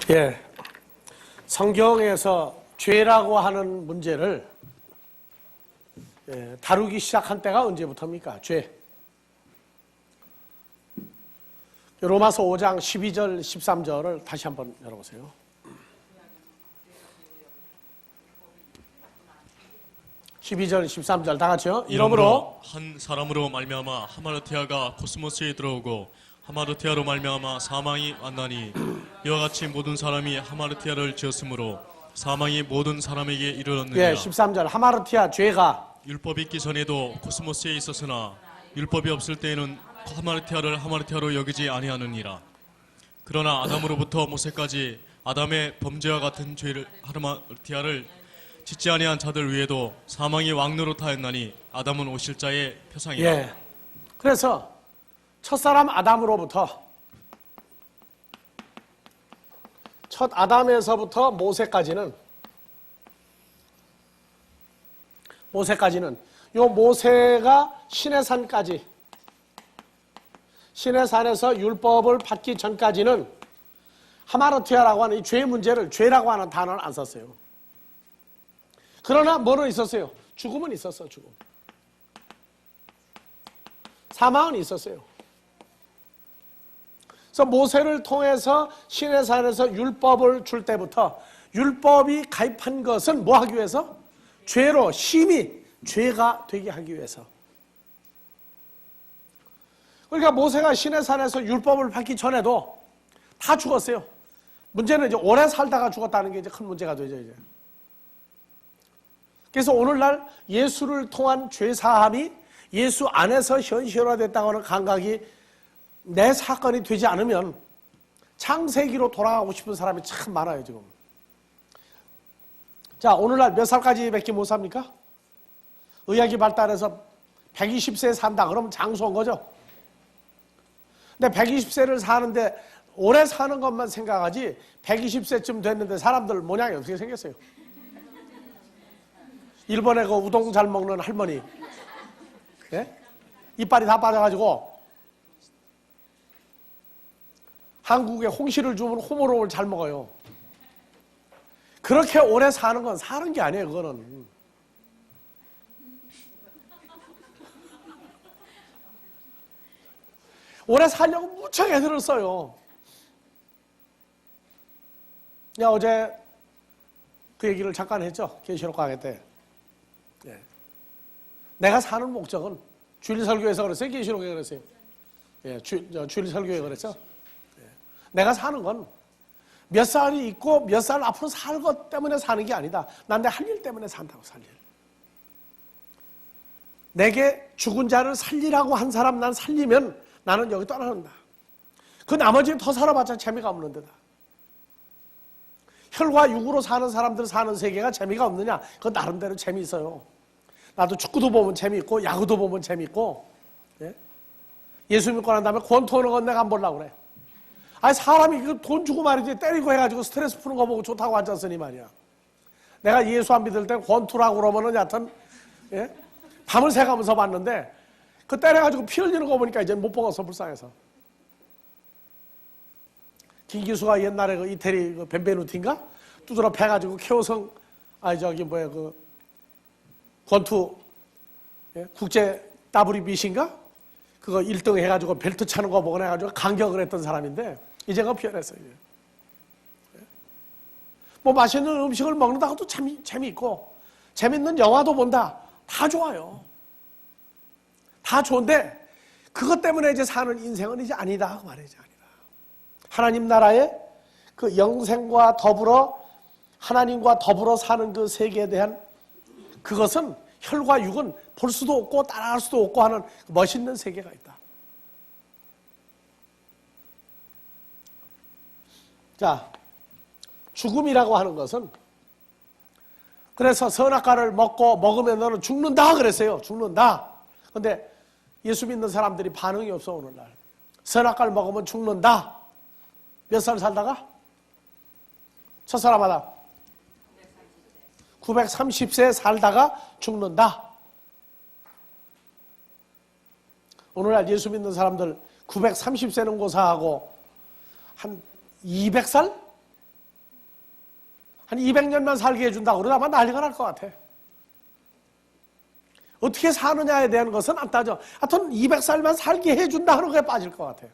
예, 성경에서 죄라고 하는 문제를 다루기 시작한 때가 언제부터입니까? 죄. 로마서 5장 12절 13절을 다시 한번 열어보세요. (12절) 13절 다 같이요. 이러므로 한 사람으로 말미암아 하마르티아가 코스모스에 들어오고 하마르티아로 말미암아 사망이 왔나니 이와 같이 모든 사람이 하마르티아를 지었으므로 사망이 모든 사람에게 이르렀느니라. 예, 13절 하마르티아 죄가 율법이 있기 전에도 코스모스에 있었으나 율법이 없을 때에는 하마르티아를 하마르티아로 여기지 아니하느니라. 그러나 아담으로부터 모세까지 아담의 범죄와 같은 죄를 하마르티아를 짓지 아니한 자들 위에도 사망이 왕노릇하였나니 아담은 오실자의 표상이라. 예. 그래서 첫사람 아담으로부터 첫 아담에서부터 모세까지는 요 모세가 시내산까지 시내산에서 율법을 받기 전까지는 하마르티아라고 하는 이 죄 문제를 죄라고 하는 단어를 안 썼어요. 그러나 뭐는 있었어요? 죽음은 있었어. 죽음. 사망은 있었어요. 그래서 모세를 통해서 시내산에서 율법을 줄 때부터 율법이 가입한 것은 뭐 하기 위해서? 죄로 심히 죄가 되게 하기 위해서. 그러니까 모세가 시내산에서 율법을 받기 전에도 다 죽었어요. 문제는 이제 오래 살다가 죽었다는 게 이제 큰 문제가 되죠, 이제. 그래서 오늘날 예수를 통한 죄사함이 예수 안에서 현실화됐다고 하는 감각이 내 사건이 되지 않으면 창세기로 돌아가고 싶은 사람이 참 많아요, 지금. 자, 오늘날 몇 살까지 밖에 못 삽니까? 의학이 발달해서 120세 산다 그러면 장수한 거죠. 근데 120세를 사는데 오래 사는 것만 생각하지 120세쯤 됐는데 사람들 모양이 어떻게 생겼어요? 일본에 그 우동 잘 먹는 할머니, 예? 이빨이 다 빠져가지고 한국에 홍시를 주면 호모로를 잘 먹어요. 그렇게 오래 사는 건 사는 게 아니에요, 그거는. 오래 살려고 무척 애들을 써요. 야, 어제 그 얘기를 잠깐 했죠, 계시록 강의 때. 예. 내가 사는 목적은 주일 설교에서 그랬어요, 계시록에 그랬어요. 예, 주일 설교에 그랬죠. 예. 내가 사는 건 몇 살이 있고 몇 살 앞으로 살 것 때문에 사는 게 아니다. 난 내 할 일 때문에 산다고, 살 일. 내게 죽은 자를 살리라고 한 사람 난 살리면 나는 여기 떠나는다. 그 나머지는 더 살아봤자 재미가 없는 데다. 혈과 육으로 사는 사람들 사는 세계가 재미가 없느냐? 그건 나름대로 재미있어요. 나도 축구도 보면 재미있고 야구도 보면 재미있고, 예? 예수 믿고 난 다음에 권투하는 건 내가 안 보려고 그래. 아니, 사람이 돈 주고 말이지 때리고 해가지고 스트레스 푸는 거 보고 좋다고 앉았으니 말이야. 내가 예수 안 믿을 땐 권투라고 그러면은 여하튼, 예? 밤을 새가면서 봤는데 그 때려가지고 피 흘리는 거 보니까 이제 못 보겠어, 불쌍해서. 김기수가 옛날에 그 이태리 그 벤베누티인가? 두드러 패가지고 케오성, 그 권투, 예? 국제 WBC인가? 그거 1등 해가지고 벨트 차는 거 보고 해가지고 감격을 했던 사람인데, 이제가 피어났어요. 예? 뭐 맛있는 음식을 먹는다고도 재미있고, 재밌는 영화도 본다. 다 좋아요. 다 좋은데, 그것 때문에 이제 사는 인생은 이제 아니다. 그 말이죠. 아니다. 하나님 나라의 그 영생과 더불어, 하나님과 더불어 사는 그 세계에 대한 그것은 혈과 육은 볼 수도 없고 따라갈 수도 없고 하는 멋있는 세계가 있다. 자, 죽음이라고 하는 것은, 그래서 선악과를 먹으면 너는 죽는다 그랬어요. 죽는다. 근데 예수 믿는 사람들이 반응이 없어, 오늘날. 선악과를 먹으면 죽는다. 몇 살 살다가? 첫사람마다 930세 살다가 죽는다. 오늘날 예수 믿는 사람들 930세는 고사하고 한 200살? 한 200년만 살게 해준다고 그러다 아마 난리가 날 것 같아. 어떻게 사느냐에 대한 것은 안 따져. 하여튼 200살만 살게 해준다 하는 거에 빠질 것 같아.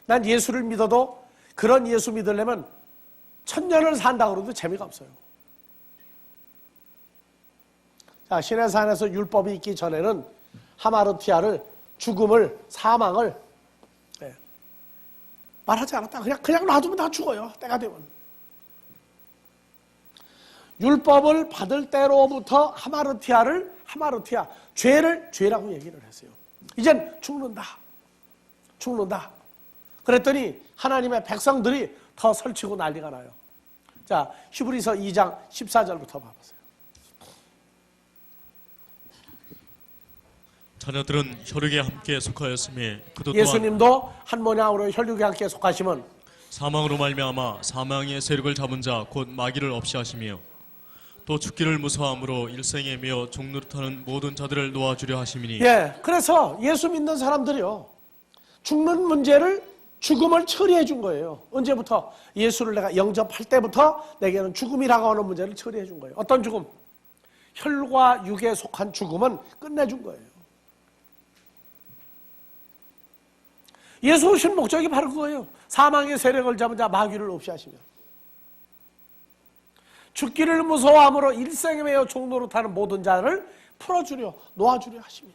난 예수를 믿어도 그런 예수 믿으려면 1000년을 산다고 그래도 재미가 없어요. 자, 시내산에서 율법이 있기 전에는 하마르티아를, 죽음을, 사망을 말하지 않았다. 그냥 놔두면 다 죽어요. 때가 되면. 율법을 받을 때로부터 하마르티아, 죄를 죄라고 얘기를 했어요. 이젠 죽는다. 그랬더니 하나님의 백성들이 더 설치고 난리가 나요. 자, 히브리서 2장 14절부터 봐보세요. 자녀들은 혈육에 함께 속하였으며 그도 또한 예수님도 한 모양으로 혈육에 함께 속하시면 사망으로 말미암아 사망의 세력을 잡은 자 곧 마귀를 없이 하시며 또 죽기를 무서워함으로 일생에 매어 종노릇하는 모든 자들을 놓아주려 하심이니. 그래서 예수 믿는 사람들이요, 죽는 문제를, 죽음을 처리해 준 거예요. 언제부터? 예수를 내가 영접할 때부터 내게는 죽음이라고 하는 문제를 처리해 준 거예요. 어떤 죽음? 혈과 육에 속한 죽음은 끝내준 거예요. 예수 오신 목적이 바로 그거예요. 사망의 세력을 잡은 자 마귀를 없이 하시며 죽기를 무서워함으로 일생에 매여 종노릇하는 모든 자를 풀어주려, 놓아주려 하시니.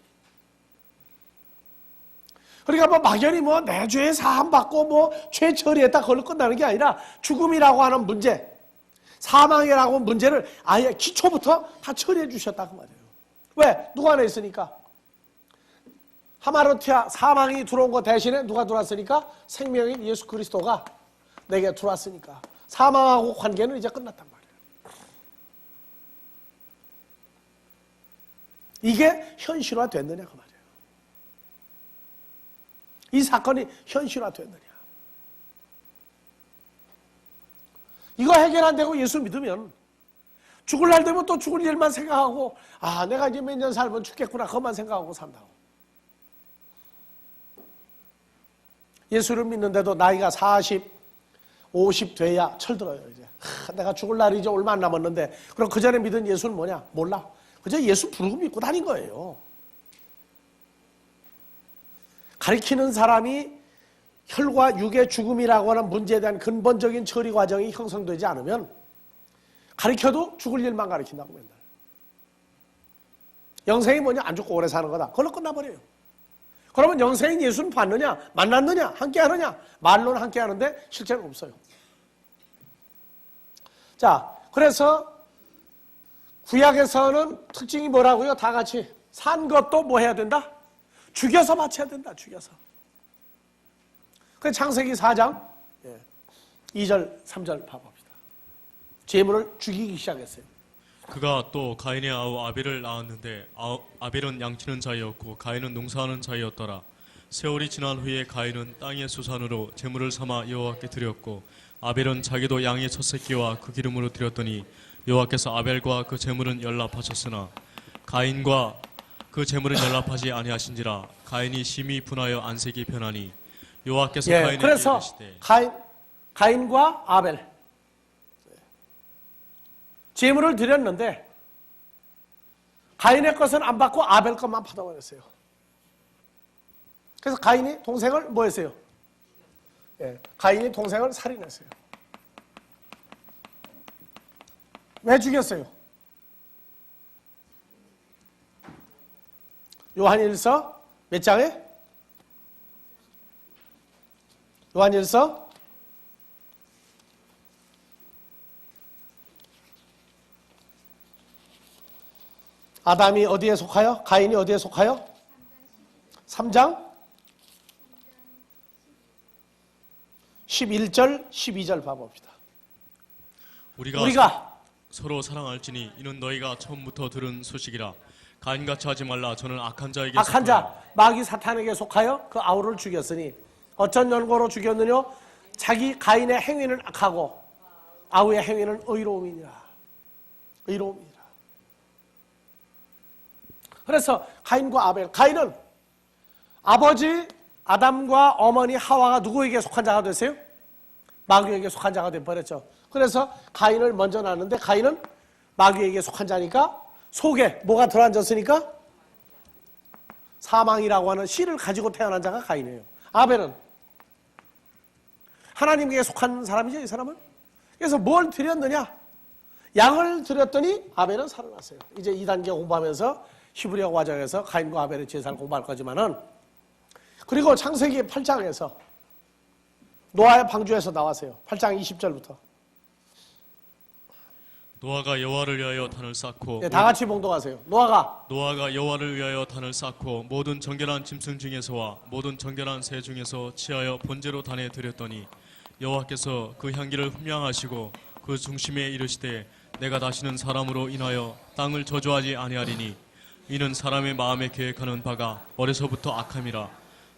그러니까 뭐 막연히 내 죄 사함받고 죄 처리했다 그걸로 끝나는 게 아니라 죽음이라고 하는 문제, 사망이라고 하는 문제를 아예 기초부터 다 처리해 주셨다 그 말이에요. 왜? 누가 안에 있으니까. 하마르티아, 사망이 들어온 것 대신에 누가 들어왔으니까? 생명인 예수 그리스도가 내게 들어왔으니까 사망하고 관계는 이제 끝났단 말이에요. 이게 현실화됐느냐 그 말이에요. 이 사건이 현실화됐느냐. 이거 해결 안 되고 예수 믿으면 죽을 날 되면 또 죽을 일만 생각하고, 내가 이제 몇 년 살면 죽겠구나 그것만 생각하고 산다고. 예수를 믿는데도 나이가 40, 50 돼야 철들어요. 이제 내가 죽을 날이 이제 얼마 안 남았는데, 그럼 그 전에 믿은 예수는 뭐냐? 몰라. 그저 예수 부르고 믿고 다닌 거예요. 가리키는 사람이 혈과 육의 죽음이라고 하는 문제에 대한 근본적인 처리 과정이 형성되지 않으면 가리켜도 죽을 일만 가리킨다고 맨날. 영생이 뭐냐? 안 죽고 오래 사는 거다. 그걸로 끝나버려요. 그러면 영생인 예수는 봤느냐? 만났느냐? 함께하느냐? 말로는 함께하는데 실제는 없어요. 자, 그래서 구약에서는 특징이 뭐라고요? 다 같이 산 것도 뭐 해야 된다? 죽여서 바쳐야 된다. 죽여서. 그 창세기 4장 2절 3절 봐봅시다. 제물을 죽이기 시작했어요. 그가 또 가인의 아우 아벨을 낳았는데 아벨은 양치는 자였고 가인은 농사하는 자였더라. 세월이 지난 후에 가인은 땅의 수산으로 제물을 삼아 여호와께 드렸고 아벨은 자기도 양의 첫 새끼와 그 기름으로 드렸더니 여호와께서 아벨과 그 제물은 연락하셨으나 가인과 그 제물은 연락하지 아니하신지라. 가인이 심히 분하여 안색이 변하니 여호와께서 가인에게 그래서 이르시되 가인과 아벨 제물을 드렸는데 가인의 것은 안 받고 아벨 것만 받아버렸어요. 그래서 가인이 동생을 뭐 했어요? 가인이 동생을 살인했어요. 왜 죽였어요? 요한일서 몇 장에? 요한일서 '아담이 어디에 속하여? 가인이 어디에 속하여? 3장 11절 12절 봐봅시다. 우리가 서로 사랑할지니 이는 너희가 처음부터 들은 소식이라. 가인같이 하지 말라. 저는 악한 자에게 악한 자 마귀 사탄에게 속하여 그 아우를 죽였으니 어쩐 연고로 죽였느냐? 자기 가인의 행위는 악하고 아우의 행위는 의로움이니라. 의로움이니라. 그래서 가인과 아벨, 가인은 아버지 아담과 어머니 하와가 누구에게 속한 자가 됐어요? 마귀에게 속한 자가 되어버렸죠. 그래서 가인을 먼저 낳았는데 가인은 마귀에게 속한 자니까 속에 뭐가 들어앉았으니까 사망이라고 하는 씨를 가지고 태어난 자가 가인이에요. 아벨은 하나님께 속한 사람이죠, 이 사람은. 그래서 뭘 드렸느냐? 양을 드렸더니 아벨은 살아났어요. 이제 2단계 공부하면서 히브리어 과정에서 가인과 아벨의 제사를 공부할 거지만은, 그리고 창세기 8장에서 노아의 방주에서 나왔어요. 8장 20절부터. 노아가 여호와를 위하여 단을 쌓고 네, 다 같이 봉독하세요. 노아가 여호와를 위하여 단을 쌓고 모든 정결한 짐승 중에서와 모든 정결한 새 중에서 취하여 번제로 단에 드렸더니 여호와께서 그 향기를 흠양하시고 그 중심에 이르시되 내가 다시는 사람으로 인하여 땅을 저주하지 아니하리니 이는 사람의 마음에 계획하는 바가 어려서부터 악함이라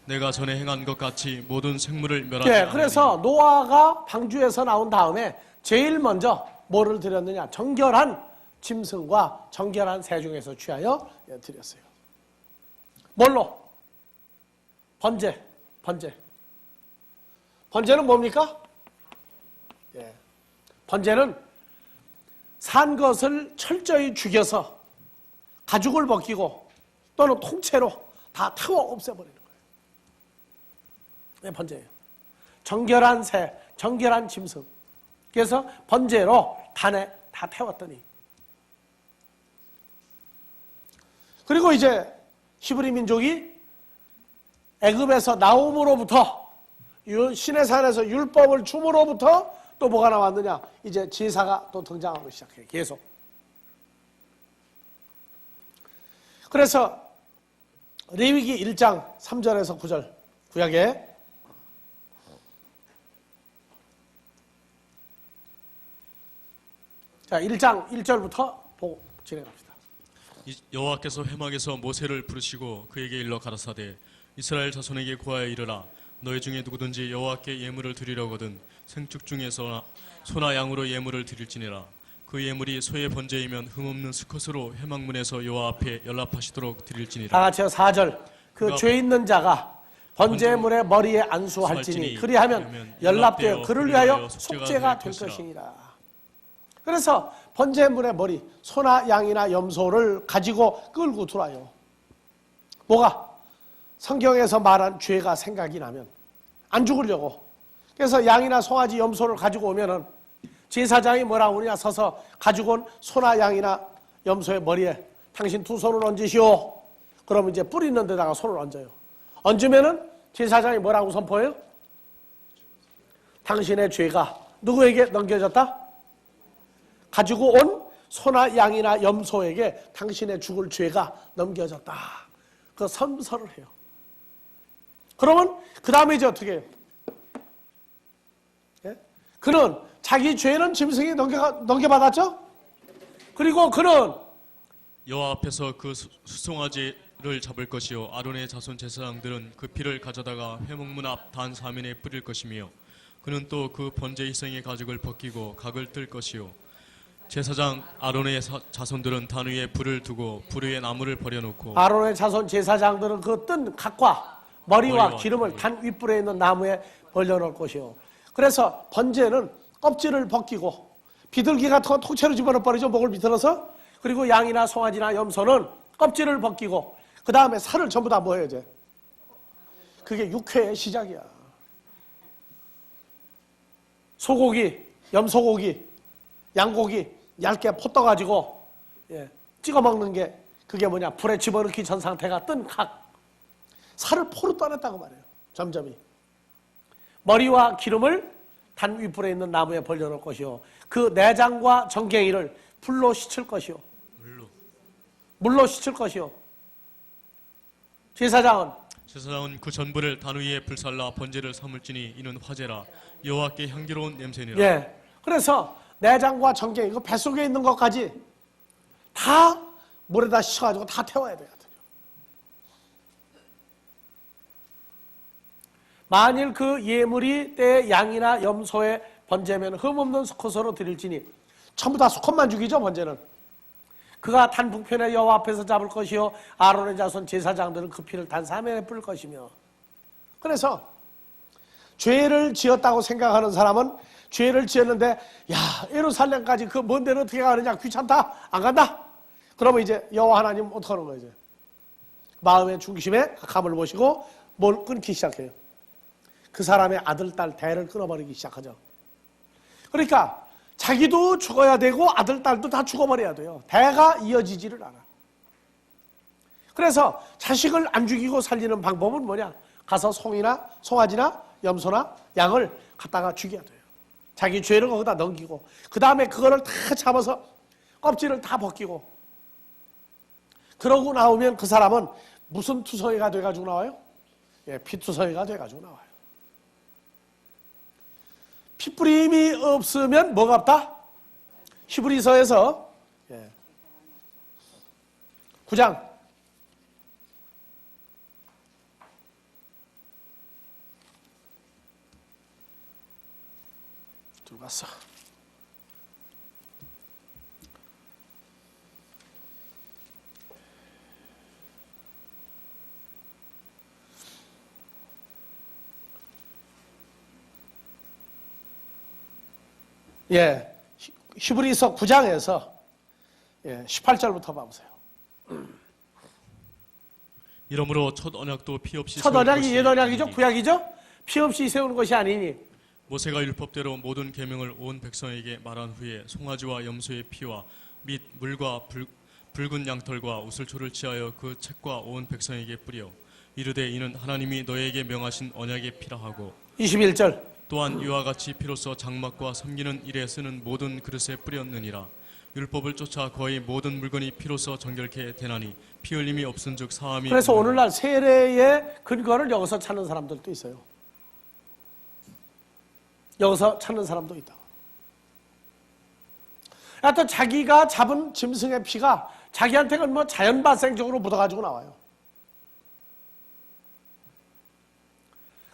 내가 전에 행한 것 같이 모든 생물을 멸하지 네, 아니하리니. 그래서 노아가 방주에서 나온 다음에 제일 먼저 뭐를 드렸느냐? 정결한 짐승과 정결한 새 중에서 취하여 드렸어요. 뭘로? 번제. 번제는 뭡니까? 예. 번제는 산 것을 철저히 죽여서 가죽을 벗기고 또는 통째로 다 태워 없애버리는 거예요. 네, 번제예요. 정결한 새, 정결한 짐승. 그래서 번제로 단에 다 태웠더니, 그리고 이제 히브리 민족이 애굽에서 나옴으로부터 시내산에서 율법을 줌으로부터 또 뭐가 나왔느냐? 이제 제사가 또 등장하기 시작해요. 계속. 그래서 레위기 1장 3절에서 9절 구약에 자, 1장 1절부터 보고 진행합시다. 여호와께서 회막에서 모세를 부르시고 그에게 일러 가라사대 이스라엘 자손에게 고하여 이르라 너희 중에 누구든지 여호와께 예물을 드리려거든 생축 중에서 소나 양으로 예물을 드릴지니라 그 예물이 소의 번제이면 흠없는 수컷으로 회막문에서 여호와 앞에 연락하시도록 드릴지니라. 다 같이요. 4절. 그 죄 있는 자가 번제물의 머리에 안수할지니 그리하면 연락되어 그를 위하여 속죄가 될 것이니라. 그래서 번제물의 머리, 소나 양이나 염소를 가지고 끌고 들어와요. 뭐가? 성경에서 말한 죄가 생각이 나면 안 죽으려고. 그래서 양이나 송아지, 염소를 가지고 오면은 제사장이 뭐라고 그러냐? 서서 가지고 온 소나 양이나 염소의 머리에 당신 두 손을 얹으시오. 그러면 이제 뿔 있는 데다가 손을 얹어요. 얹으면은 제사장이 뭐라고 선포해요? 당신의 죄가 누구에게 넘겨졌다? 가지고 온 소나 양이나 염소에게 당신의 죽을 죄가 넘겨졌다. 그 선서를 해요. 그러면 그 다음에 이제 어떻게 해요? 예? 그는 자기 죄는 짐승이 넘겨받았죠? 그리고 그는 여호와 앞에서 그 수송아지를 잡을 것이요 아론의 자손 제사장들은 그 피를 가져다가 회목문 앞 단 사면에 뿌릴 것이며 그는 또 그 번제 희생의 가죽을 벗기고 각을 뜰 것이요 제사장 아론의 자손들은 단 위에 불을 두고 불 위에 나무를 버려놓고 아론의 자손 제사장들은 그 뜬 각과 머리와 기름을 단 윗불에 있는 나무에 벌려놓을 것이요. 그래서 번제는 껍질을 벗기고 비둘기 같은 건 통째로 집어넣어 버리죠. 목을 비틀어서. 그리고 양이나 송아지나 염소는 껍질을 벗기고 그 다음에 살을 전부 다 뭐 해야 돼? 그게 육회의 시작이야. 소고기, 염소고기, 양고기 얇게 포떠가지고 찍어 먹는 게 그게 뭐냐? 불에 집어넣기 전 상태가 뜬 각. 살을 포로 떠냈다고 말해요. 점점이. 머리와 기름을 단 윗불에 있는 나무에 벌려놓을 것이요. 그 내장과 정갱이를 불로 씻을 것이요. 물로 씻을 것이요. 제사장은 그 전부를 단 위에 불살라 번제를 삼을지니 이는 화제라 여호와께 향기로운 냄새니라. 예. 그래서 내장과 정갱이 그 뱃속에 있는 것까지 다 물에다 씻어가지고 다 태워야 돼요. 만일 그 예물이 때의 양이나 염소의 번제면 흠없는 수컷으로 드릴지니 전부 다 수컷만 죽이죠. 번제는 그가 단 북편의 여호와 앞에서 잡을 것이요 아론의 자손 제사장들은 그 피를 단 사면에 뿌릴 것이며. 그래서 죄를 지었다고 생각하는 사람은 죄를 지었는데 야 예루살렘까지 그 먼 데는 어떻게 가느냐 귀찮다 안 간다. 그러면 이제 여호와 하나님 어떡하는 거예요? 이제 마음의 중심에 감을 보시고 뭘 끊기 시작해요. 그 사람의 아들 딸 대를 끊어버리기 시작하죠. 그러니까 자기도 죽어야 되고 아들 딸도 다 죽어버려야 돼요. 대가 이어지지를 않아. 그래서 자식을 안 죽이고 살리는 방법은 뭐냐? 가서 송이나 송아지나 염소나 양을 갖다가 죽여야 돼요. 자기 죄를 거기다 넘기고 그 다음에 그거를 다 잡아서 껍질을 다 벗기고 그러고 나오면 그 사람은 무슨 투성이가 돼가지고 나와요? 예, 피투성이가 돼가지고 나와요. 피뿌림이 없으면 뭐가 없다? 히브리서에서 9장 들어갔어. 예, 히브리서 9장에서 18절부터 봐보세요. 이러므로 첫 언약도 피 없이 첫 세운 언약이 것이 옛 언약이죠? 아니니 구약이죠? 피 없이 세우는 것이 아니니 모세가 율법대로 모든 계명을 온 백성에게 말한 후에 송아지와 염소의 피와 및 물과 붉은 양털과 우슬초를 취하여 그 책과 온 백성에게 뿌려 이르되 이는 하나님이 너에게 명하신 언약의 피라 하고 21절 또한 이와 같이 피로써 장막과 섬기는 일에 쓰는 모든 그릇에 뿌렸느니라. 율법을 쫓아 거의 모든 물건이 피로써 정결케 되나니 피 흘림이 없은즉 사함이 그래서 없느니라. 오늘날 세례의 근거를 여기서 찾는 사람들도 있어요. 여기서 찾는 사람도 있다. 하여튼 자기가 잡은 짐승의 피가 자기한테는 뭐 자연 발생적으로 묻어가지고 나와요.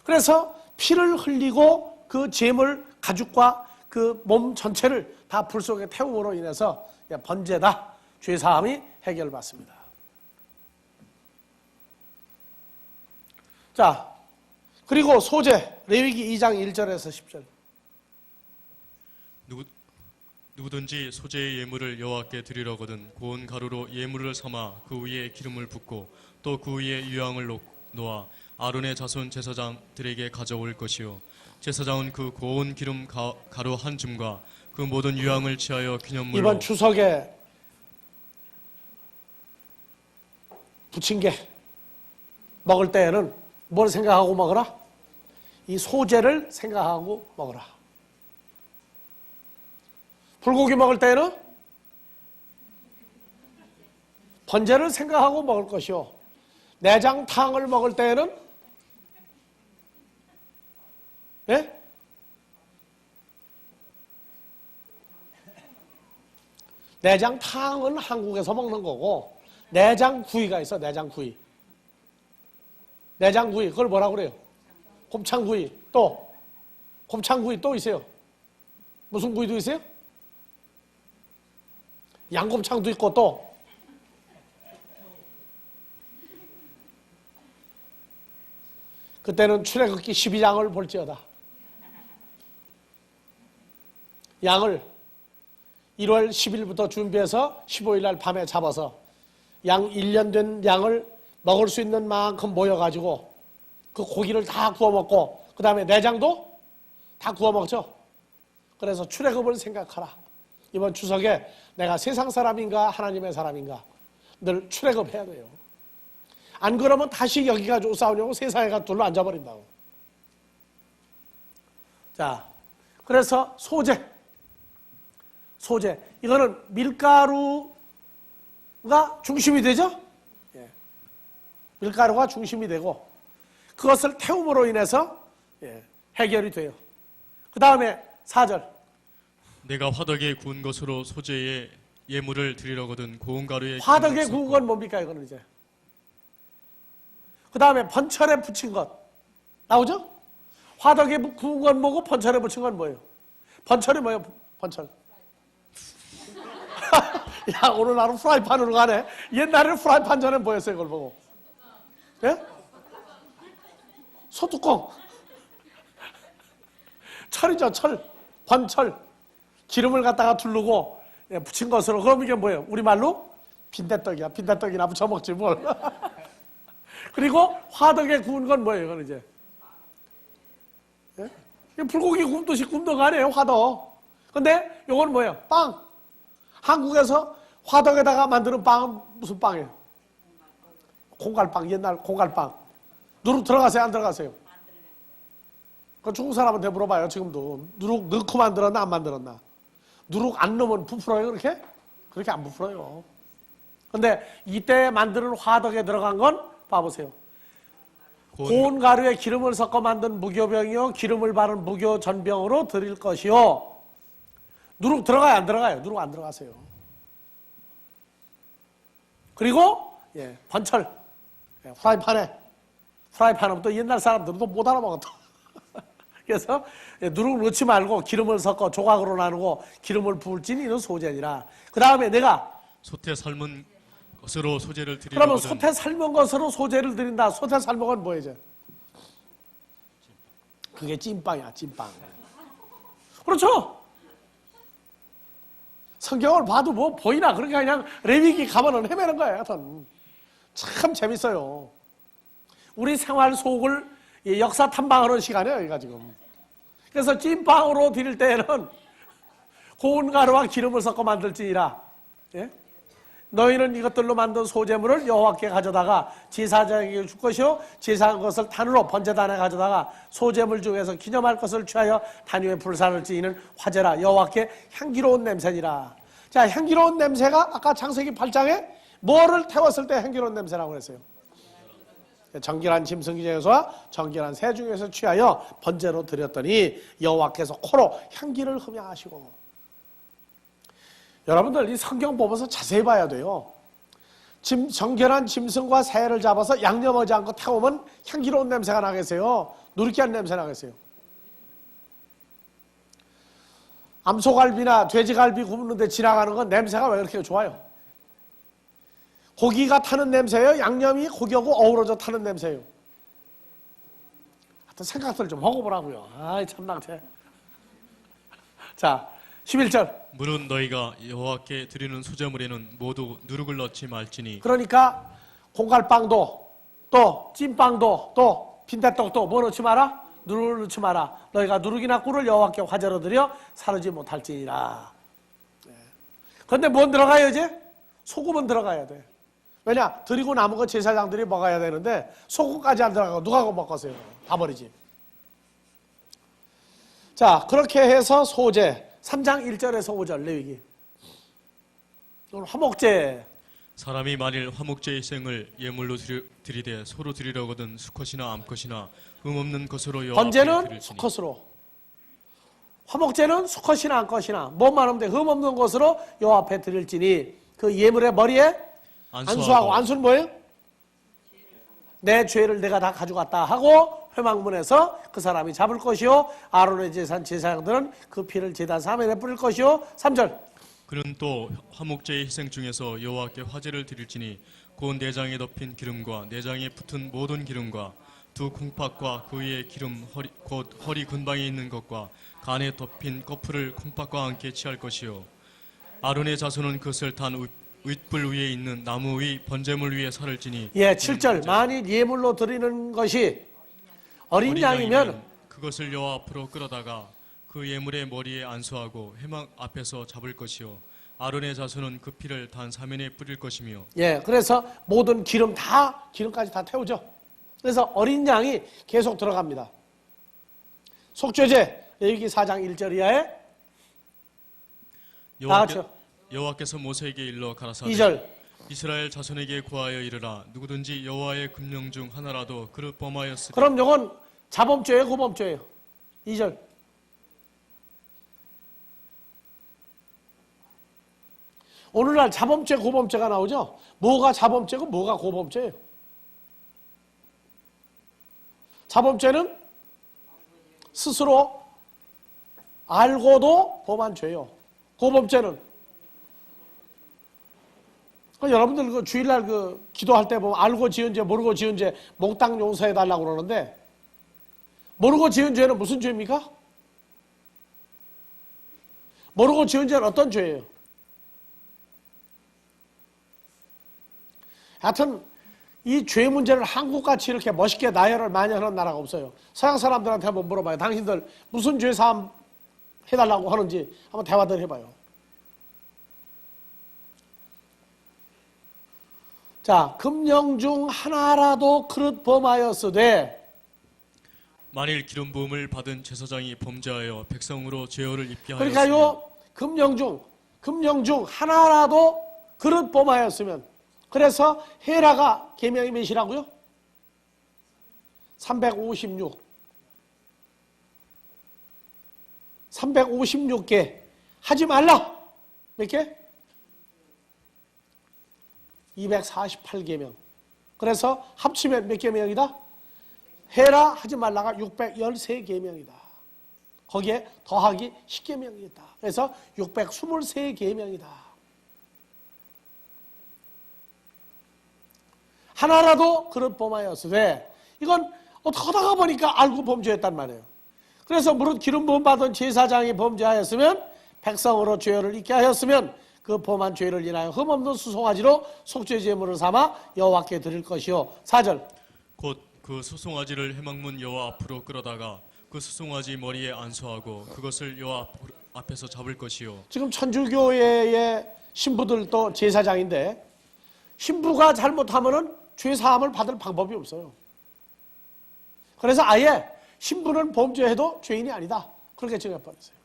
그래서 피를 흘리고 그 재물 가죽과 그 몸 전체를 다 불 속에 태움으로 인해서 번제다, 죄사함이 해결받습니다. 자, 그리고 소제, 레위기 2장 1절에서 10절. 누구든지 소재의 예물을 여호와께 드리려거든 고운 가루로 예물을 삼아 그 위에 기름을 붓고 또 그 위에 유향을 놓아 아론의 자손 제사장들에게 가져올 것이요 제사장은 그 고운 기름 가루 한 줌과 그 모든 유향을 취하여 기념물로 이번 추석에 부침개 먹을 때에는 뭘 생각하고 먹어라? 이 소재를 생각하고 먹어라. 불고기 먹을 때에는 번제를 생각하고 먹을 것이요 내장탕을 먹을 때에는 예? 내장탕은 한국에서 먹는 거고 내장구이가 있어. 내장구이 그걸 뭐라고 그래요? 곱창구이. 또 곱창구이 또 있어요. 무슨 구이도 있어요? 양곱창도 있고 또 그때는 출애굽기 12장을 볼지어다. 양을 1월 10일부터 준비해서 15일 날 밤에 잡아서 양 1년 된 양을 먹을 수 있는 만큼 모여가지고 그 고기를 다 구워 먹고 그 다음에 내장도 다 구워 먹죠. 그래서 출애굽을 생각하라. 이번 추석에 내가 세상 사람인가 하나님의 사람인가 늘 출애굽해야 돼요. 안 그러면 다시 여기 가지고 싸우려고 세상에 가 둘러 앉아버린다고. 자, 그래서 소재 이거는 밀가루가 중심이 되죠? 예. 밀가루가 중심이 되고 그것을 태움으로 인해서 해결이 돼요. 그 다음에 4절 내가 화덕에 구운 것으로 소재의 예물을 드리려거든 고운 가루에 화덕에 구운 건 뭡니까 이거는 이제 그 다음에 번철에 붙인 것 나오죠? 화덕에 구운 건 뭐고 번철에 붙인 건 뭐예요? 번철이 뭐예요? 번철. 야 오늘 나는 프라이팬으로 가네. 옛날에는 프라이팬 전에 뭐였어요 이걸 보고? 예? 소뚜껑. 철이죠 철. 번철, 기름을 갖다가 두르고 붙인 것으로. 그럼 이게 뭐예요? 우리말로 빈대떡이야. 빈대떡이나 부쳐 먹지 뭘. 그리고 화덕에 구운 건 뭐예요? 이건 이제 불고기 굽듯이 굽는 거 아니에요? 화덕. 근데 이건 뭐예요? 빵. 한국에서 화덕에다가 만드는 빵은 무슨 빵이에요? 콩갈빵. 옛날 콩갈빵. 누룩 들어가세요? 안 들어가세요? 그 중국 사람한테 물어봐요. 지금도 누룩 넣고 만들었나 안 만들었나? 누룩 안 넣으면 부풀어요? 그렇게? 그렇게 안 부풀어요. 근데 이때 만드는 화덕에 들어간 건 봐보세요. 고운 가루에 기름을 섞어 만든 무교병이요, 기름을 바른 무교 전병으로 드릴 것이요. 누룩 들어가요? 안 들어가요? 누룩 안 들어가세요. 그리고 번철. 프라이팬은 또 옛날 사람들은 또 못 알아먹었다. 그래서 누룩을 넣지 말고 기름을 섞어 조각으로 나누고 기름을 부을지니 이는 소재니라. 그 다음에 내가 소태 삶은 것으로 소재를 드리거든. 그러면 소태 삶은 것으로 소재를 드린다. 소태 삶은 건 뭐예요? 그게 찐빵이야. 찐빵. 그렇죠? 성경을 봐도 뭐 보이나? 그러니까 그냥 레위기 가면은 헤매는 거예요. 하여튼 참 재밌어요. 우리 생활 속을 역사 탐방하는 시간이에요. 여기가 지금. 그래서 찐빵으로 드릴 때에는 고운 가루와 기름을 섞어 만들지니라. 예? 너희는 이것들로 만든 소재물을 여호와께 가져다가 제사장에게 줄 것이요, 제사한 것을 단으로 번제단에 가져다가 소재물 중에서 기념할 것을 취하여 단 위에 불사를 지니는 화제라. 여호와께 향기로운 냄새니라. 자, 향기로운 냄새가 아까 창세기 8장에 뭐를 태웠을 때 향기로운 냄새라고 그랬어요? 정결한 짐승 중에서 정결한 새 중에서 취하여 번제로 드렸더니 여호와께서 코로 향기를 흠양하시고. 여러분들 이 성경 보면서 자세히 봐야 돼요. 정결한 짐승과 새를 잡아서 양념하지 않고 태우면 향기로운 냄새가 나겠어요? 누리끼한 냄새 나겠어요? 암소갈비나 돼지갈비 굽는데 지나가는 건 냄새가 왜 그렇게 좋아요? 고기가 타는 냄새예요? 양념이 고기하고 어우러져 타는 냄새예요? 하여튼 생각들 좀 하고 보라고요. 아이 참낭태. 자, 11절. 물은 너희가 여호와께 드리는 소재물에는 모두 누룩을 넣지 말지니. 그러니까 콩갈빵도 또 찐빵도 또 빈대떡도 뭐 넣지 마라? 누룩을 넣지 마라. 너희가 누룩이나 꿀을 여호와께 화제로 드려 사르지 못할지니라. 그런데 뭔 들어가요 이제? 소금은 들어가야 돼. 왜냐? 드리고 남은 거 제사장들이 먹어야 되는데 소금까지 안 들어가고 누가 먹겠어요? 다 버리지. 자, 그렇게 해서 소재 3장 1절에서 5절 레위기. 오늘 화목제. 사람이 만일 화목제의 생을 예물로 드리되 소로 드리려거든 수컷이나 암컷이나 흠없는 것으로 여호와께 번제는 드릴지니. 수컷으로, 화목제는 수컷이나 암컷이나 뭐만 하면 돼. 흠없는 것으로 여호와 앞에 드릴지니 그 예물의 머리에 안수하고. 안수는 뭐예요? 내 죄를 내가 다 가져갔다 하고 회막문에서 그 사람이 잡을 것이요, 아론의 제사장들은 그 피를 제단 사면에 뿌릴 것이요. 3절. 그는 또 화목제의 희생 중에서 여호와께 화제를 드릴지니 곧 내장에 덮인 기름과 내장에 붙은 모든 기름과 두 콩팥과 그 위에 기름 곧 허리 근방에 있는 것과 간에 덮인 거풀을 콩팥과 함께 취할 것이요. 아론의 자손은 그것을 단 윗불 위에 있는 나무 위 번제물 위에 살을 찌니. 7절. 만일 예물로 드리는 것이 어린 양이면 그것을 여호와 앞으로 끌어다가 그 예물의 머리에 안수하고 회막 앞에서 잡을 것이요. 아론의 자손은 그 피를 단 사면에 뿌릴 것이며. 그래서 모든 기름까지 다 태우죠. 그래서 어린 양이 계속 들어갑니다. 속죄제 레위기 4장 1절 이하에 여호와께서 모세에게 일러 가라사대 2절. 이스라엘 자손에게 구하여 이르라. 누구든지 여호와의 금령 중 하나라도 그를 범하였으리. 그럼 이건 자범죄예요, 고범죄예요? 2절. 오늘날 자범죄, 고범죄가 나오죠? 뭐가 자범죄고 뭐가 고범죄예요? 자범죄는 스스로 알고도 범한 죄요. 고범죄는 여러분들 그 주일날 그 기도할 때 보면 알고 지은 죄, 모르고 지은 죄 몽땅 용서해 달라고 그러는데 모르고 지은 죄는 무슨 죄입니까? 모르고 지은 죄는 어떤 죄예요? 하여튼 이 죄 문제를 한국같이 이렇게 멋있게 나열을 많이 하는 나라가 없어요. 서양 사람들한테 한번 물어봐요. 당신들 무슨 죄 사함 해달라고 하는지 한번 대화들 해봐요. 자, 금령 중 하나라도 그릇 범하였으되 만일 기름 부음을 받은 제사장이 범죄하여 백성으로 제어를 입게 그러니까 하였으면 요 금령 중 하나라도 그릇 범하였으면 그래서 헤라가 계명이 몇이라고요? 356. 356개 하지 말라. 몇 개? 248계명. 그래서 합치면 몇 계명이다? 해라 하지 말라가 613계명이다. 거기에 더하기 10계명이 있다. 그래서 623계명이다. 하나라도 그릇 범하였으되 이건 어떻게 하다가 보니까 알고 범죄했단 말이에요. 그래서 무릇 기름 부음 받은 제사장이 범죄하였으면 백성으로 죄를 잊게 하였으면 그 범한 죄를 인하여 흠없는 수송아지로 속죄 제물을 삼아 여호와께 드릴 것이요. 4절. 곧 그 수송아지를 회막문 여호와 앞으로 끌어다가 그 수송아지 머리에 안수하고 그것을 여호와 앞에서 잡을 것이요. 지금 천주교회의 신부들도 제사장인데 신부가 잘못하면은 죄 사함을 받을 방법이 없어요. 그래서 아예 신부는 범죄해도 죄인이 아니다. 그렇게 정해버렸어요.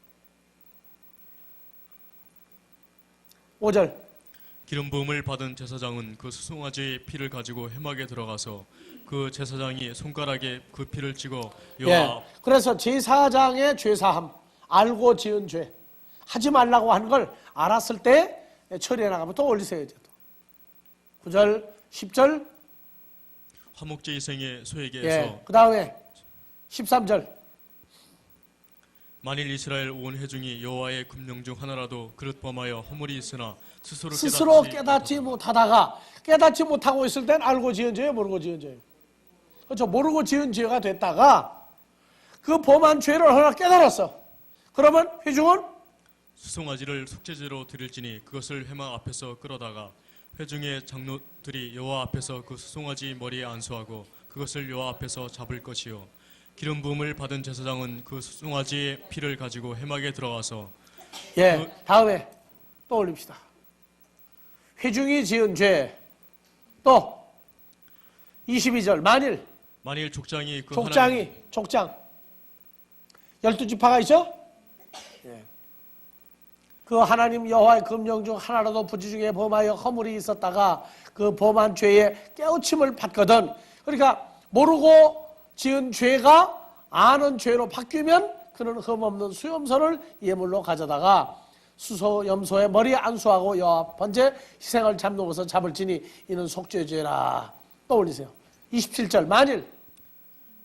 5절. 기름 부음을 받은 제사장은 그 수송아지의 피를 가지고 회막에 들어가서 그 제사장이 손가락에 그 피를 찍어 여호와 그래서 제사장의 죄사함, 알고 지은 죄, 하지 말라고 하는 걸 알았을 때 처리해 나가면 또 올리세요. 이제 또. 9절, 10절. 화목제 희생의 소에게서 그 다음에 13절. 만일 이스라엘 온 회중이 여호와의 금령 중 하나라도 그릇 범하여 허물이 있으나 스스로 깨닫지 못하다가 깨닫지 못하고 있을 땐 알고 지은 죄예요, 모르고 지은 죄예요. 그렇죠. 모르고 지은 죄가 됐다가 그 범한 죄를 하나 깨달았어. 그러면 회중은 수송아지를 속죄제로 드릴지니 그것을 회막 앞에서 끌어다가 회중의 장로들이 여호와 앞에서 그 수송아지 머리에 안수하고 그것을 여호와 앞에서 잡을 것이요. 기름 부음을 받은 제사장은 그 수송아지의 피를 가지고 회막에 들어가서 다음에 또 올립시다. 회중이 지은 죄. 또 22절. 만일 족장이 족장 12지파가 있죠? 그 하나님 여호와의 금령 중 하나라도 부지 중에 범하여 허물이 있었다가 그 범한 죄에 깨우침을 받거든. 그러니까 모르고 지은 죄가 아는 죄로 바뀌면 그는 흠없는 수염소를 예물로 가져다가 수소 염소의 머리에 안수하고 여호와 번제 희생을 잡는 것을 잡을지니 이는 속죄죄라. 또 올리세요. 27절.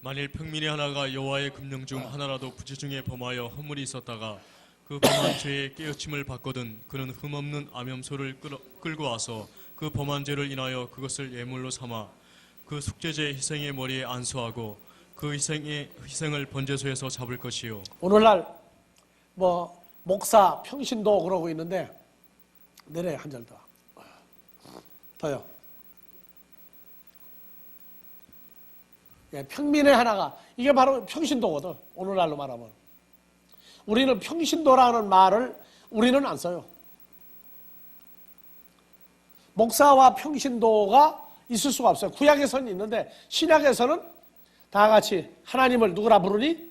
만일 평민의 하나가 여호와의 금령 중 하나라도 부지 중에 범하여 허물이 있었다가 그 범한 죄에 깨우침을 받거든 그는 흠없는 암염소를 끌고 와서 그 범한 죄를 인하여 그것을 예물로 삼아 그 속죄제 희생의 머리에 안수하고 그 희생을 번제소에서 잡을 것이요. 오늘날 목사 평신도 그러고 있는데 내려 한 절 더요. 평민의 하나가 이게 바로 평신도거든. 오늘날로 말하면 우리는 평신도라는 말을 우리는 안 써요. 목사와 평신도가 있을 수가 없어요. 구약에서는 있는데 신약에서는 다 같이 하나님을 누구라 부르니?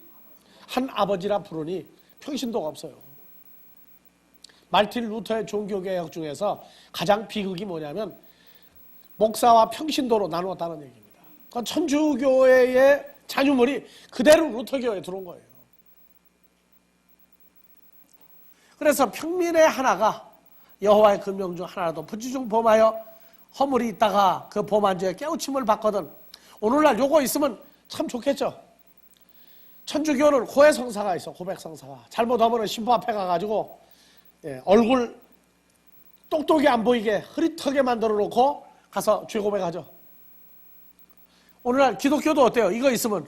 한 아버지라 부르니 평신도가 없어요. 말틴 루터의 종교개혁 중에서 가장 비극이 뭐냐면 목사와 평신도로 나누었다는 얘기입니다. 그건 천주교회의 잔유물이 그대로 루터교에 들어온 거예요. 그래서 평민의 하나가 여호와의 금령 중 하나라도 부지 중 범하여 허물이 있다가 그 범한 죄에 깨우침을 받거든. 오늘날 요거 있으면 참 좋겠죠. 천주교는 고해성사가 있어. 고백성사가 잘못하면 신부 앞에 가가지고 얼굴 똑똑이 안 보이게 흐릿하게 만들어 놓고 가서 죄 고백하죠. 오늘날 기독교도 어때요? 이거 있으면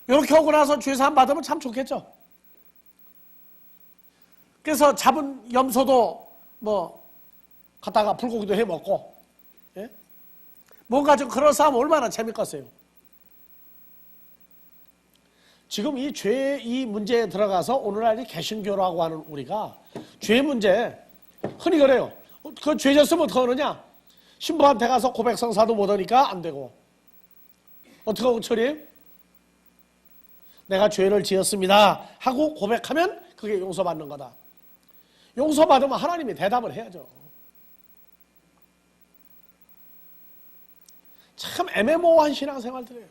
이렇게 하고 나서 죄사함 받으면 참 좋겠죠. 그래서 잡은 염소도 뭐 갖다가 불고기도 해 먹고, 예? 뭔가 좀 그럴싸하면 얼마나 재밌겠어요. 지금 이 죄 이 문제에 들어가서 오늘날 이 개신교라고 하는 우리가 죄 문제 흔히 그래요. 그 죄 졌으면 어떡하느냐? 신부한테 가서 고백성사도 못하니까 안 되고, 어떻게 하고 처리해요? 내가 죄를 지었습니다 하고 고백하면 그게 용서받는 거다. 용서받으면 하나님이 대답을 해야죠. 참 애매모호한 신앙생활들이에요.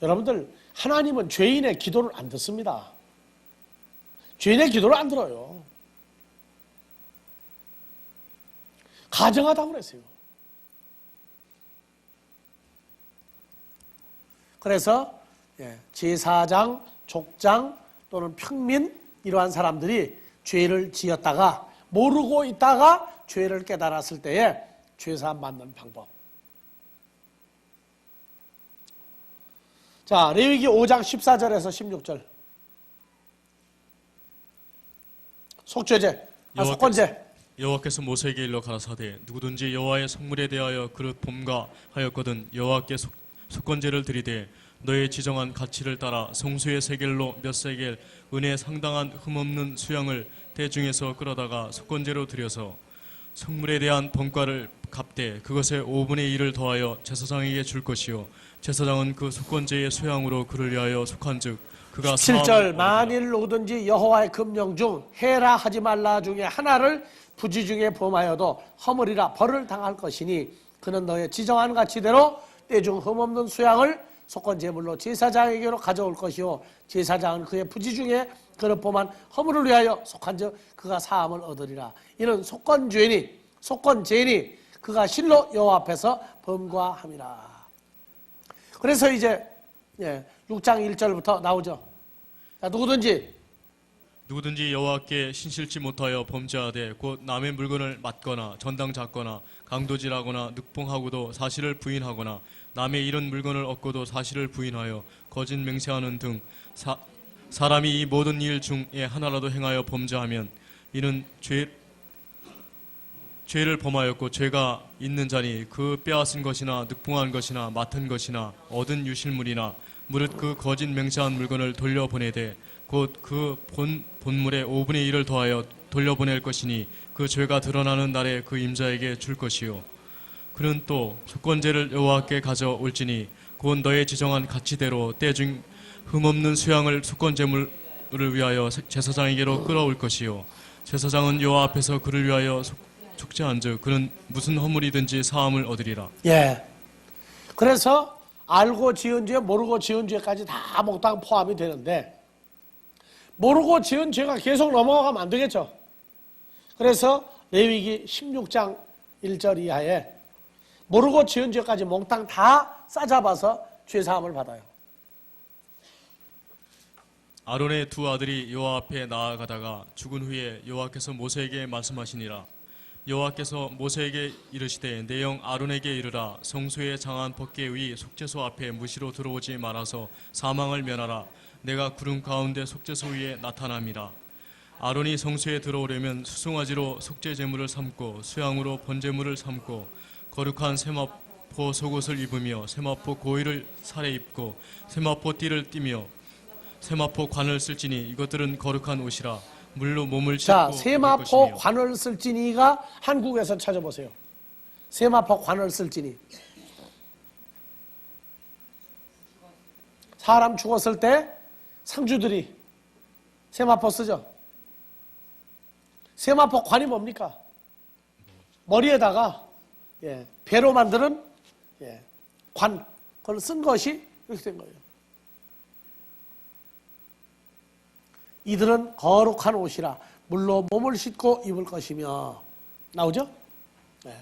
여러분들, 하나님은 죄인의 기도를 안 듣습니다. 죄인의 기도를 안 들어요. 가정하다고 그랬어요. 그래서 제사장, 족장 또는 평민 이러한 사람들이 죄를 지었다가 모르고 있다가 죄를 깨달았을 때에 죄사함 받는 방법. 자, 레위기 5장 14절에서 16절. 속죄제, 속건제. 여호와께서 모세에게 일러 가라사대 누구든지 여호와의 성물에 대하여 그릇 범가하였거든 여호와께 속건제를 드리되 너의 지정한 가치를 따라 성수의 세겔로 몇 세겔 은에 상당한 흠없는 수양을 대중에서 끌어다가 속건제로 드려서 성물에 대한 범가를 갚되 그것의 5분의 1을 더하여 제사장에게 줄 것이요 제사장은 그 속건제의 수양으로 그를 위하여 속한즉 그가 17절 만일 누구든지 여호와의 금령 중 해라 하지 말라 중에 하나를 부지 중에 범하여도 허물이라 벌을 당할 것이니 그는 너의 지정한 가치대로 때중 흠없는 수양을 속건제물로 제사장에게로 가져올 것이요 제사장은 그의 부지 중에 그를 범한 허물을 위하여 속한즉 그가 사함을 얻으리라. 이는 속건죄니 그가 실로 여호와 앞에서 범과함이라. 그래서 이제 6장 1절부터 나오죠. 자, 누구든지 여호와께 신실치 못하여 범죄하되 곧 남의 물건을 맞거나 전당 잡거나 강도질하거나 늑봉하고도 사실을 부인하거나 남의 잃은 물건을 얻고도 사실을 부인하여 거짓 맹세하는 등 사람이 이 모든 일 중에 하나라도 행하여 범죄하면 이는 죄를 범하였고 죄가 있는 자니 그 빼앗은 것이나 늑봉한 것이나 맡은 것이나 얻은 유실물이나 무릇 그 거짓 맹세한 물건을 돌려보내되 곧 그 본물의 5분의 1을 더하여 돌려보낼 것이니 그 죄가 드러나는 날에 그 임자에게 줄 것이요 그는 또 속건제를 여호와께 가져올지니 곧 너의 지정한 가치대로 때중 흠없는 수양을 속건제물을 위하여 제사장에게로 끌어올 것이요 제사장은 여호와 앞에서 그를 위하여 속죄한즉 그는 무슨 허물이든지 사함을 얻으리라. 예. 그래서 알고 지은 죄, 모르고 지은 죄까지 다 몽땅 포함이 되는데 모르고 지은 죄가 계속 넘어가면 안 되겠죠. 그래서 레위기 16장 1절 이하에 모르고 지은 죄까지 몽땅 다 싸잡아서 죄사함을 받아요. 아론의 두 아들이 여호와 앞에 나아가다가 죽은 후에 여호와께서 모세에게 말씀하시니라. 여호와께서 모세에게 이르시되 내 영 아론에게 이르라. 성소의 장한 법궤 위 속죄소 앞에 무시로 들어오지 말아서 사망을 면하라. 내가 구름 가운데 속죄소 위에 나타남이라. 아론이 성소에 들어오려면 수송아지로 속죄 제물을 삼고 수양으로 번제물을 삼고 거룩한 세마포 속옷을 입으며 세마포 고이를 살에 입고 세마포 띠를 띠며 세마포 관을 쓸지니 이것들은 거룩한 옷이라. 물로 몸을 씻고 자, 세마포 관을 쓸지니가 한국에서 찾아보세요. 세마포 관을 쓸지니. 사람 죽었을 때 상주들이 세마포 쓰죠. 세마포 관이 뭡니까? 머리에다가 배로 만드는 관, 그걸 쓴 것이 이렇게 된 거예요. 이들은 거룩한 옷이라 물로 몸을 씻고 입을 것이며 나오죠? 네.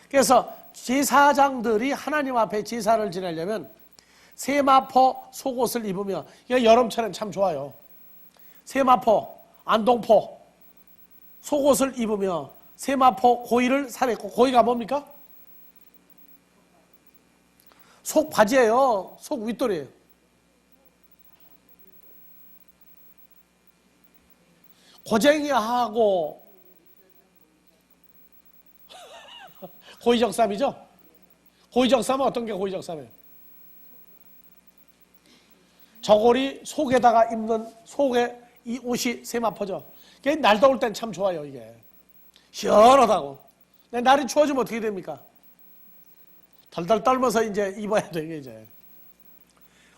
그래서 제사장들이 하나님 앞에 제사를 지내려면 세마포 속옷을 입으며 이거 여름철엔 참 좋아요. 세마포, 안동포 속옷을 입으며 세마포 고이를 살에 입고 고이가 뭡니까? 속 바지예요. 속 윗돌이에요. 고쟁이하고 고의적삼이죠. 고의적삼은 어떤 게 고의적삼이에요? 저고리 속에다가 입는 속에 이 옷이 세마포죠. 날 더울 땐 참 좋아요. 이게 시원하다고. 근데 날이 추워지면 어떻게 됩니까? 덜덜 떨면서 이제 입어야 돼요. 이제.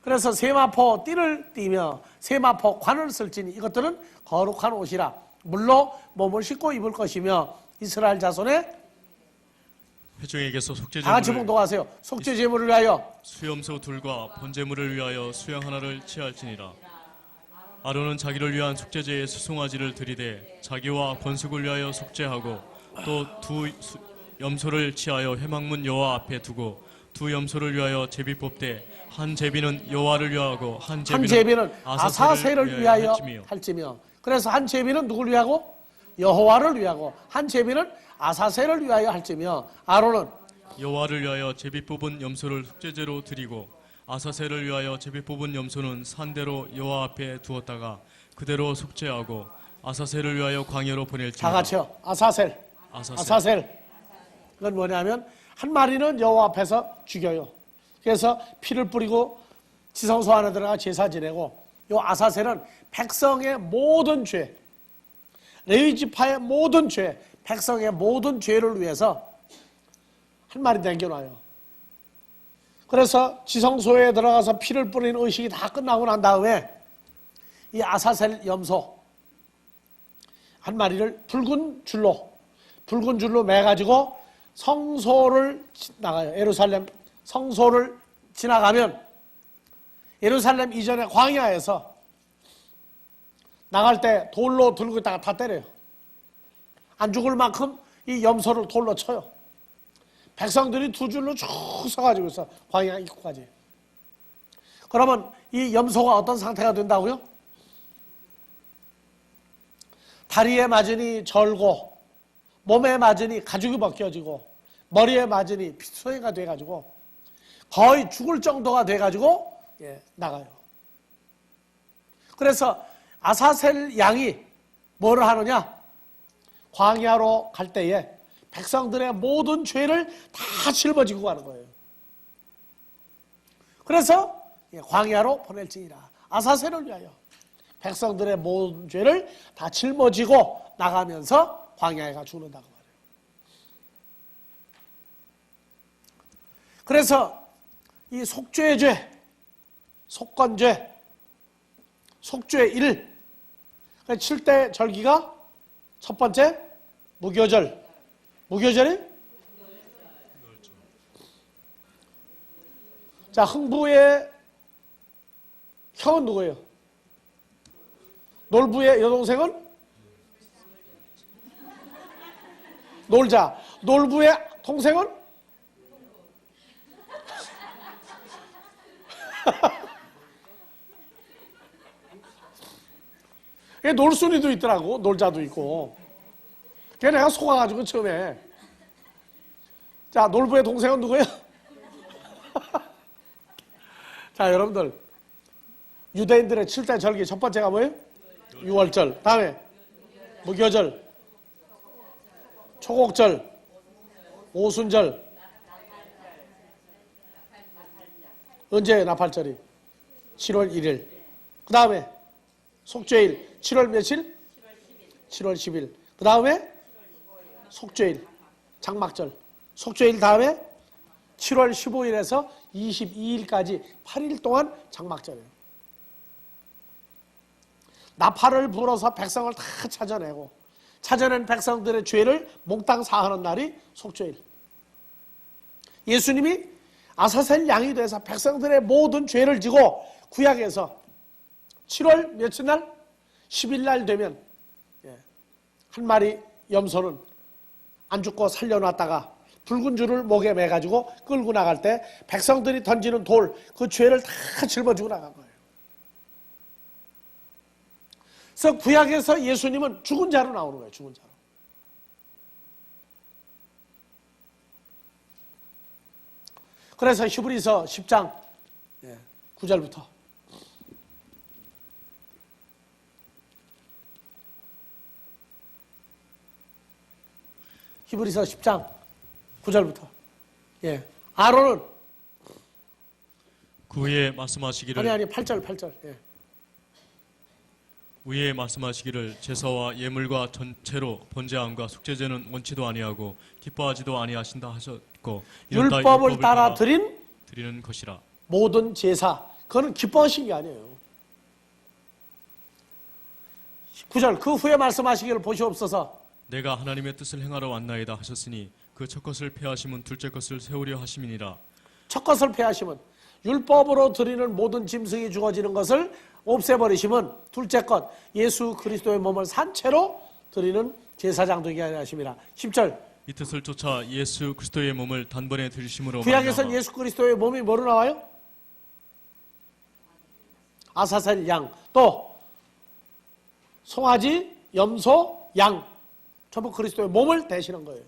그래서 세마포 띠를 띠며 세마포 관을 쓸지니 이것들은 거룩한 옷이라 물로 몸을 씻고 입을 것이며 이스라엘 자손의 회중에게서 속죄 다 같이 제물을 봉독하세요. 속죄 제물을 위하여 수염소 둘과 번제물을 위하여 수양 하나를 취할지니라. 아론은 자기를 위한 속죄제의 수송아지를 들이되 자기와 권숙을 위하여 속죄하고 또 두 염소를 취하여 회막문 여호와 앞에 두고 두 염소를 위하여 제비 뽑되 한 제비는 여호와를 위하고 한 제비는 아사셀을 위하여 할지며. 할지며. 그래서 한 제비는 누구를 위하고? 여호와를 위하고 한 제비는 아사셀을 위하여 할지며. 아론은 여호와를 위하여 제비 뽑은 염소를 속죄제로 드리고 아사셀을 위하여 제비 뽑은 염소는 산대로 여호와 앞에 두었다가 그대로 속죄하고 아사셀을 위하여 광야로 보낼지니라. 다 같이요. 아사셀. 그건 뭐냐면 한 마리는 여호와 앞에서 죽여요. 그래서 피를 뿌리고 지성소 안에 들어가 제사 지내고, 요 아사셀은 백성의 모든 죄, 레위 지파의 모든 죄, 백성의 모든 죄를 위해서 한 마리 남겨놔요. 그래서 지성소에 들어가서 피를 뿌리는 의식이 다 끝나고 난 다음에 이 아사셀 염소 한 마리를 붉은 줄로 매가지고 성소를 나가요. 예루살렘 성소를 지나가면 예루살렘 이전의 광야에서 나갈 때 돌로 들고 있다가 다 때려요. 안 죽을 만큼 이 염소를 돌로 쳐요. 백성들이 두 줄로 쭉 서가지고 있어. 광야 입구까지. 그러면 이 염소가 어떤 상태가 된다고요? 다리에 맞으니 절고, 몸에 맞으니 가죽이 벗겨지고, 머리에 맞으니 피소해가 돼가지고 거의 죽을 정도가 돼가지고 나가요. 그래서 아사셀 양이 뭐를 하느냐? 광야로 갈 때에 백성들의 모든 죄를 다 짊어지고 가는 거예요. 그래서 광야로 보낼지니라. 아사셀을 위하여 백성들의 모든 죄를 다 짊어지고 나가면서 광야에 가 죽는다고 말해요. 그래서 이 속죄죄, 속건죄, 속죄 1, 7대 절기가 첫 번째 무교절. 무교절이? 자, 흥부의 형은 누구예요? 놀부의 여동생은? 놀자. 놀부의 동생은? 놀순이도 있더라고. 놀자도 있고. 걔 내가 속아가지고 처음에. 자, 놀부의 동생은 누구예요? 자, 여러분들. 유대인들의 7대 절기 첫 번째가 뭐예요? 유월절. 다음에 무교절, 초곡절, 오순절. 언제예요, 나팔절이? 7월 1일. 그 다음에 속죄일. 7월 며칠? 7월 10일. 그 다음에 속죄일. 장막절. 속죄일 다음에 7월 15일에서 22일까지 8일 동안 장막절이에요. 나팔을 불어서 백성을 다 찾아낸 백성들의 죄를 몽땅 사하는 날이 속죄일. 예수님이 아사셀 양이 돼서 백성들의 모든 죄를 지고 구약에서 7월 며칠 날? 10일 날 되면 한 마리 염소는 안 죽고 살려놨다가 붉은 줄을 목에 매가지고 끌고 나갈 때 백성들이 던지는 돌, 그 죄를 다 짊어지고 나간 거예요. 그래서 구약에서 예수님은 죽은 자로 나오는 거예요. 죽은 자로. 그래서 히브리서 10장 9절부터 히브리서 10장 9절부터 아론은 그 위에 말씀하시기를 아니 8절 위에 말씀하시기를 제사와 예물과 전체로 번제함과 속죄제는 원치도 아니하고 기뻐하지도 아니하신다 하셨고 이는 다 율법을 따라 드리는 것이라. 모든 제사 그거는 기뻐하신 게 아니에요. 9절 그 후에 말씀하시기를 보시옵소서. 내가 하나님의 뜻을 행하러 왔나이다 하셨으니 그 첫 것을 폐하심은 둘째 것을 세우려 하심이니라. 첫 것을 폐하심은 율법으로 드리는 모든 짐승이 죽어지는 것을 없애버리심은 둘째 것 예수 그리스도의 몸을 산채로 드리는 제사장 되게 하심이라. 10절 이 뜻을 쫓아 예수 그리스도의 몸을 단번에 드리심으로 구약에서는 말미암아 예수 그리스도의 몸이 뭐로 나와요? 아사셀 양, 또 송아지, 염소, 양 전부 그리스도의 몸을 대신한 거예요.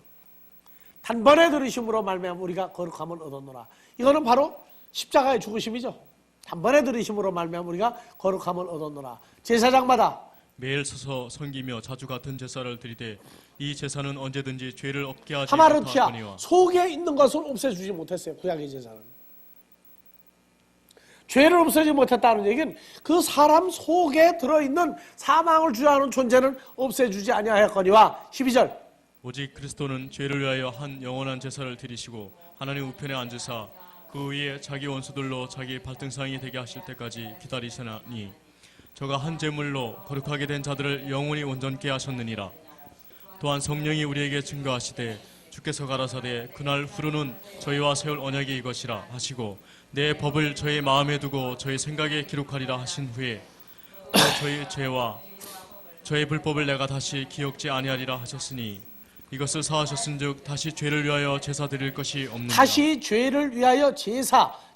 단번에 들으심으로 말미암아 우리가 거룩함을 얻었노라. 이거는 바로 십자가의 죽으심이죠. 단번에 들으심으로 말미암아 우리가 거룩함을 얻었노라. 제사장마다 매일 서서 섬기며 자주 같은 제사를 드리되 이 제사는 언제든지 죄를 없게 하지 하마르티아 못하거니와 속에 있는 것을 없애주지 못했어요. 구약의 제사는. 죄를 없애지 못했다는 얘기는 그 사람 속에 들어있는 사망을 주장하는 존재는 없애주지 아니하였거니와. 12절 오직 그리스도는 죄를 위하여 한 영원한 제사를 드리시고 하나님 우편에 앉으사 그 위에 자기 원수들로 자기 발등상이 되게 하실 때까지 기다리시나니 저가 한 제물로 거룩하게 된 자들을 영원히 온전케 하셨느니라. 또한 성령이 우리에게 증거하시되 주께서 가라사대 그날 후로는 저희와 세울 언약이 이것이라 하시고 내 법을 저희 마음에 두고 저희 생각에 기록하리라 하신 후에 또 저희 죄와 저희 불법을 내가 다시 기억지 아니하리라 하셨으니 이것을 사하셨은즉 다시 죄를 위하여 제사 드릴 것이 없느니라. 다시 죄를 위하여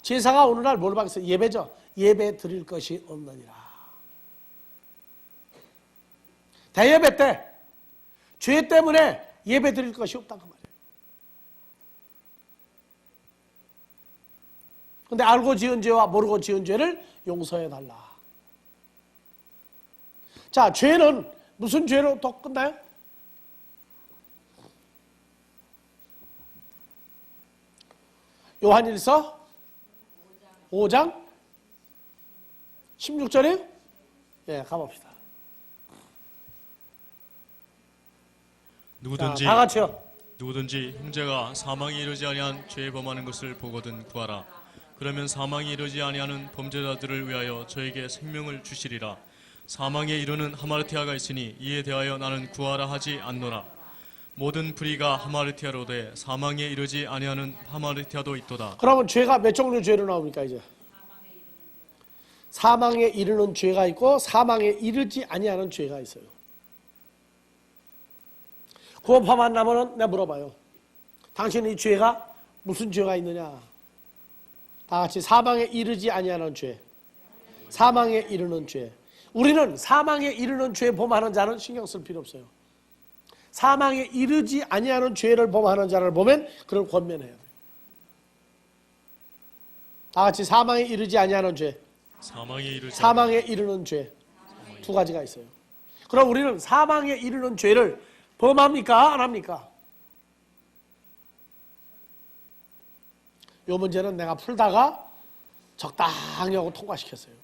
제사가 오늘날 뭘 받겠어요? 예배죠. 예배 드릴 것이 없느니라. 대예배 때 죄 때문에 예배 드릴 것이 없다고 말이에요. 근데 알고 지은 죄와 모르고 지은 죄를 용서해 달라. 자, 죄는 무슨 죄로 또 끝나요? 요한일서 5장 16절이에요? 가봅시다. 누구든지 다 같이요. 누구든지 형제가 사망에 이르지 아니한 죄에 범하는 것을 보거든 구하라. 그러면 사망에 이르지 아니하는 범죄자들을 위하여 저에게 생명을 주시리라. 사망에 이르는 하마르티아가 있으니 이에 대하여 나는 구하라 하지 않노라. 모든 불의가 하마르티아로되 사망에 이르지 아니하는 하마르티아도 있도다. 그러면 죄가 몇 종류 죄로 나옵니까 이제? 사망에 이르는 죄가 있고 사망에 이르지 아니하는 죄가 있어요. 구원파만 나면은 내가 물어봐요. 당신 이 죄가 무슨 죄가 있느냐? 다 같이 사망에 이르지 아니하는 죄, 사망에 이르는 죄. 우리는 사망에 이르는 죄 범하는 자는 신경 쓸 필요 없어요. 사망에 이르지 아니하는 죄를 범하는 자를 보면 그를 권면해야 돼요. 다 같이 사망에 이르지 아니하는 죄, 사망에 이르는 죄. 두 가지가 있어요. 그럼 우리는 사망에 이르는 죄를 범합니까? 안 합니까? 이 문제는 내가 풀다가 적당히 하고 통과시켰어요.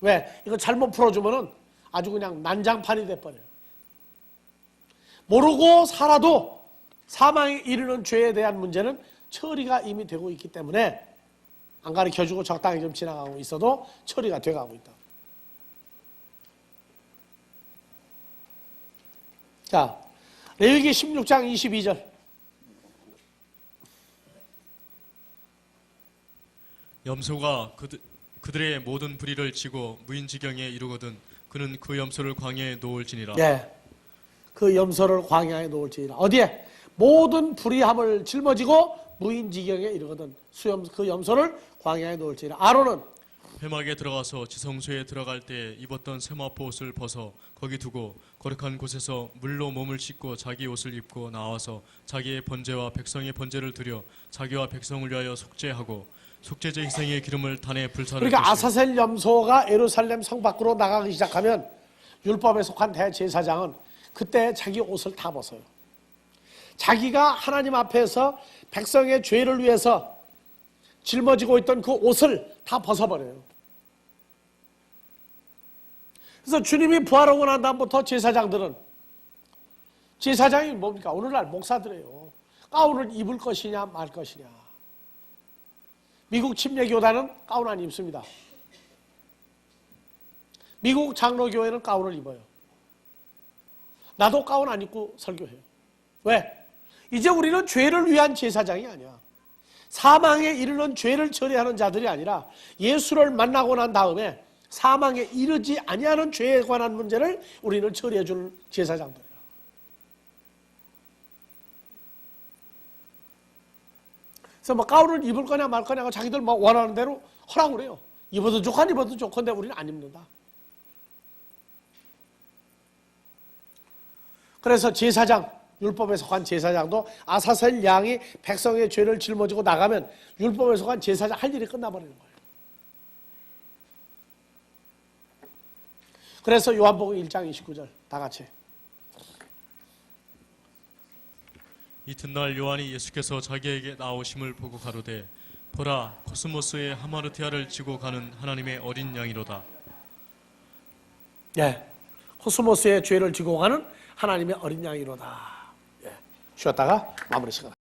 왜? 이거 잘못 풀어주면은 아주 그냥 난장판이 돼버려요. 모르고 살아도 사망에 이르는 죄에 대한 문제는 처리가 이미 되고 있기 때문에 안 가르쳐주고 적당히 좀 지나가고 있어도 처리가 돼가고 있다. 자, 레위기 16장 22절. 염소가 그들의 모든 불의를 지고 무인지경에 이르거든 그는 그 염소를 광야에 놓을지니라. 예, 그 염소를 광야에 놓을지니라. 어디에? 모든 불의함을 짊어지고 무인지경에 이르거든 그 염소를 광야에 놓을지니라. 아론은 회막에 들어가서 지성소에 들어갈 때 입었던 세마포 옷을 벗어 거기 두고 거룩한 곳에서 물로 몸을 씻고 자기 옷을 입고 나와서 자기의 번제와 백성의 번제를 드려 자기와 백성을 위하여 속죄하고 속죄제 희생의 기름을 탄에 불사를 그러니까 드시고 아사셀 염소가 예루살렘 성 밖으로 나가기 시작하면 율법에 속한 대제사장은 그때 자기 옷을 다 벗어요. 자기가 하나님 앞에서 백성의 죄를 위해서 짊어지고 있던 그 옷을 다 벗어버려요. 그래서 주님이 부활하고 난 다음부터 제사장이 뭡니까? 오늘날 목사들이에요. 가운을 입을 것이냐 말 것이냐. 미국 침례교단은 가운 안 입습니다. 미국 장로교회는 가운을 입어요. 나도 가운 안 입고 설교해요. 왜? 이제 우리는 죄를 위한 제사장이 아니야. 사망에 이르는 죄를 처리하는 자들이 아니라 예수를 만나고 난 다음에 사망에 이르지 아니하는 죄에 관한 문제를 우리는 처리해 줄 제사장들이야. 그래서 뭐 가운을 입을 거냐 말 거냐고 자기들 뭐 원하는 대로 하라고 그래요. 입어도 좋고 안 입어도 좋건데 우리는 안 입는다. 그래서 제사장, 율법에 속한 제사장도 아사셀 양이 백성의 죄를 짊어지고 나가면 율법에 속한 제사장 할 일이 끝나버리는 거예요. 그래서 요한복음 1장 29절 다 같이. 이튿날 요한이 예수께서 자기에게 나오심을 보고 가로되 보라 코스모스의 하마르티아를 지고 가는 하나님의 어린 양이로다. 예, 코스모스의 죄를 지고 가는 하나님의 어린 양이로다. 예, 쉬었다가 마무리 시간.